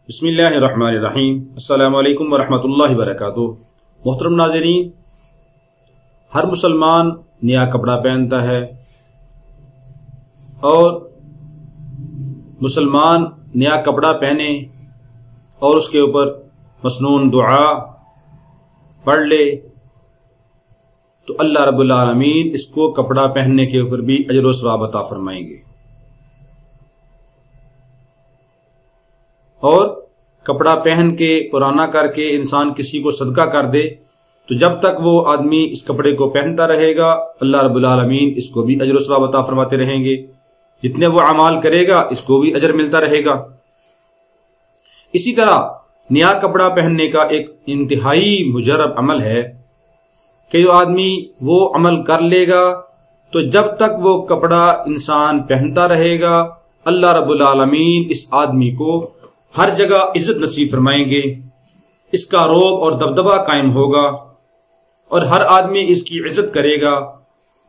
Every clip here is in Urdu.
بسم اللہ الرحمن الرحیم۔ السلام علیکم ورحمۃ اللہ وبرکاتہ۔ محترم ناظرین، ہر مسلمان نیا کپڑا پہنتا ہے اور مسلمان نیا کپڑا پہنے اور اس کے اوپر مسنون دعا پڑھ لے تو اللہ رب العالمین اس کو کپڑا پہننے کے اوپر بھی اجر و ثواب عطا فرمائیں گے۔ اور کپڑا پہن کے پرانا کر کے انسان کسی کو صدقہ کر دے تو جب تک وہ آدمی اس کپڑے کو پہنتا رہے گا اللہ رب العالمین اس کو بھی اجر و ثواب عطا فرماتے رہیں گے۔ جتنے وہ اعمال کرے گا اس کو بھی اجر ملتا رہے گا۔ اسی طرح نیا کپڑا پہننے کا ایک انتہائی مجرب عمل ہے کہ جو آدمی وہ عمل کر لے گا تو جب تک وہ کپڑا انسان پہنتا رہے گا اللہ رب العالمین اس آدمی کو ہر جگہ عزت نصیب فرمائیں گے، اس کا رعب اور دبدبہ قائم ہوگا اور ہر آدمی اس کی عزت کرے گا۔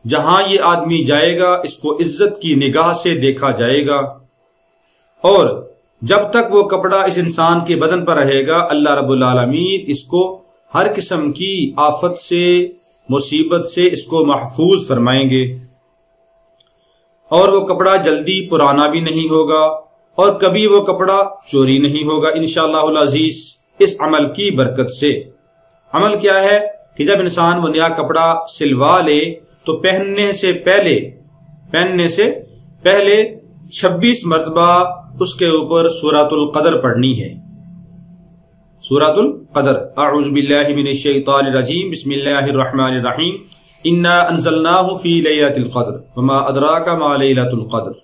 جہاں یہ آدمی جائے گا اس کو عزت کی نگاہ سے دیکھا جائے گا، اور جب تک وہ کپڑا اس انسان کے بدن پر رہے گا اللہ رب العالمین اس کو ہر قسم کی آفت سے مصیبت سے اس کو محفوظ فرمائیں گے، اور وہ کپڑا جلدی پرانا بھی نہیں ہوگا اور کبھی وہ کپڑا چوری نہیں ہوگا انشاءاللہ العزیز اس عمل کی برکت سے۔ عمل کیا ہے کہ جب انسان وہ نیا کپڑا سلوا لے تو پہننے سے پہلے 26 مرتبہ اس کے اوپر سورۃ القدر پڑھنی ہے۔ سورۃ القدر، اعوذ باللہ من الشیطان الرجیم، بسم اللہ الرحمن الرحیم، انا انزلناہ فی لیلۃ القدر وما ادراک ما لیلۃ القدر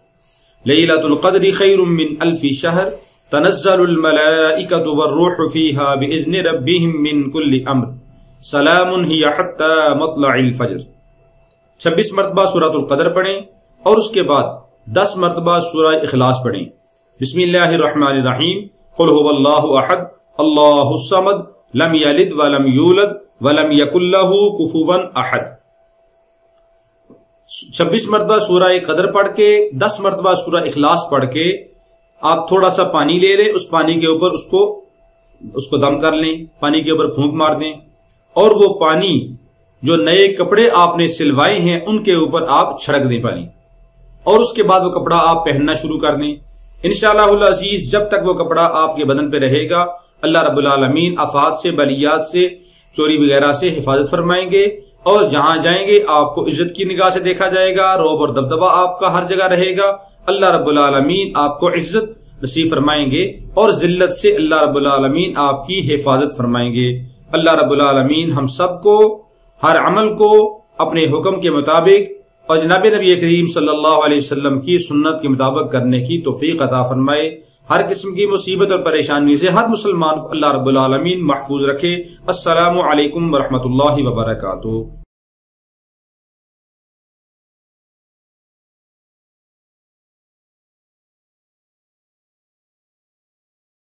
لیلۃ القدر خیر من الف شہر تنزل الملائکۃ والروح فیہا باذن ربہم من کل امر سلام ہی حتی مطلع الفجر۔ 26 مرتبہ سورۃ القدر پڑھیں اور اس کے بعد 10 مرتبہ سورہ اخلاص پڑھیں۔ بسم اللہ الرحمن الرحیم، قل هو اللہ احد اللہ الصمد لم یلد ولم یولد ولم یکن لہ کفوا احد۔ 26 مرتبہ سورہ قدر پڑھ کے 10 مرتبہ سورہ اخلاص پڑھ کے آپ تھوڑا سا پانی لے لیں، اس پانی کے اوپر اس کو دم کر لیں، پانی کے اوپر پھونک مار دیں، اور وہ پانی جو نئے کپڑے آپ نے سلوائے ہیں ان کے اوپر آپ چھڑک دیں پانی، اور اس کے بعد وہ کپڑا آپ پہننا شروع کر دیں۔ انشاءاللہ العزیز جب تک وہ کپڑا آپ کے بدن پہ رہے گا اللہ رب العالمین آفات سے، بلیات سے، چوری وغیرہ سے حفاظت فرمائیں گے، اور جہاں جائیں گے آپ کو عزت کی نگاہ سے دیکھا جائے گا، رعب اور دبدبہ آپ کا ہر جگہ رہے گا۔ اللہ رب العالمین آپ کو عزت نصیب فرمائیں گے اور ذلت سے اللہ رب العالمین آپ کی حفاظت فرمائیں گے۔ اللہ رب العالمین ہم سب کو ہر عمل کو اپنے حکم کے مطابق اور جناب نبی کریم صلی اللہ علیہ وسلم کی سنت کے مطابق کرنے کی توفیق عطا فرمائے۔ ہر قسم کی مصیبت اور پریشانی سے ہر مسلمان کو اللہ رب العالمین محفوظ رکھے۔ السلام علیکم ورحمۃ اللہ وبرکاتہ۔